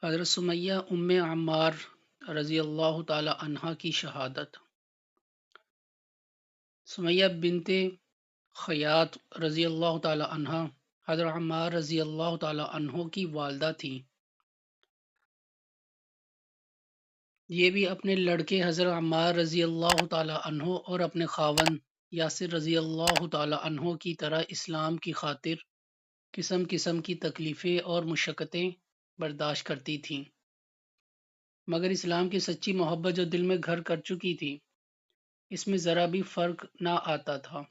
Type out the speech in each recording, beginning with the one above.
حضرت سمیہ عمار رضی اللہ تعالی عنہا کی شہادت۔ سمیہ بنت خیاط رضی اللہ تعالی عنہا حضرت عمار رضی اللہ تعالی عنہ کی والدہ تھیں۔ یہ بھی اپنے لڑکے حضرت عمار رضی اللہ تعالی عنہ اور اپنے خاوند یاسر رضی اللہ تعالی عنہ کی طرح اسلام کی خاطر قسم قسم کی تکلیفیں اور مشقتیں برداشت کرتی تھیں، مگر اسلام کی سچی محبت جو دل میں گھر کر چکی تھی، اس میں ذرا بھی فرق نہ آتا تھا۔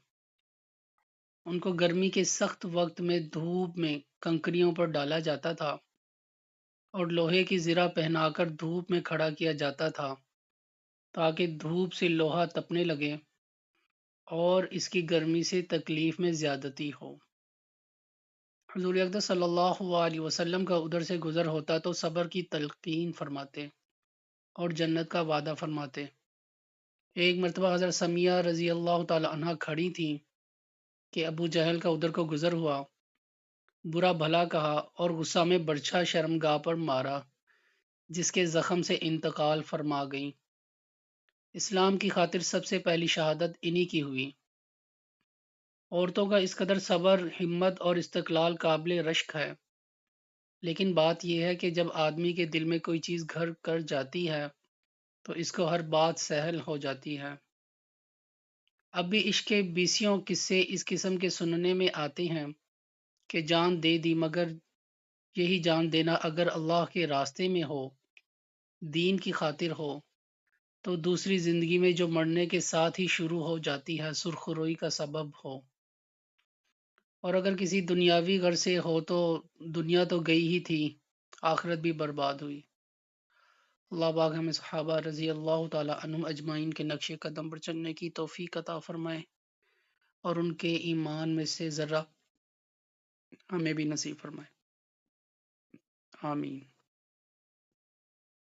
ان کو گرمی کے سخت وقت میں دھوپ میں کنکریوں پر ڈالا جاتا تھا اور لوہے کی زرہ پہنا کر دھوپ میں کھڑا کیا جاتا تھا تاکہ دھوپ سے لوہا تپنے لگے اور اس کی گرمی سے تکلیف میں زیادتی ہو۔ حضور اقدس صلی اللہ علیہ وسلم کا ادھر سے گزر ہوتا تو صبر کی تلقین فرماتے اور جنت کا وعدہ فرماتے۔ ایک مرتبہ حضرت سمیہ رضی اللہ تعالی عنہ کھڑی تھیں کہ ابو جہل کا ادھر کو گزر ہوا، برا بھلا کہا اور غصہ میں برچھا شرمگاہ پر مارا، جس کے زخم سے انتقال فرما گئیں۔ اسلام کی خاطر سب سے پہلی شہادت انہی کی ہوئی۔ عورتوں کا اس قدر صبر، ہمت اور استقلال قابل رشک ہے، لیکن بات یہ ہے کہ جب آدمی کے دل میں کوئی چیز گھر کر جاتی ہے تو اس کو ہر بات سہل ہو جاتی ہے۔ اب بھی عشق کے بیسیوں قصے اس قسم کے سننے میں آتے ہیں کہ جان دے دی، مگر یہی جان دینا اگر اللہ کے راستے میں ہو، دین کی خاطر ہو، تو دوسری زندگی میں جو مرنے کے ساتھ ہی شروع ہو جاتی ہے سرخ روئی کا سبب ہو، اور اگر کسی دنیاوی غرض سے ہو تو دنیا تو گئی ہی تھی، آخرت بھی برباد ہوئی۔ اللہ پاک ہمیں صحابہ رضی اللہ تعالی عنہم اجمعین کے نقش قدم پر چلنے کی توفیق عطا فرمائے اور ان کے ایمان میں سے ذرہ ہمیں بھی نصیب فرمائے، آمین۔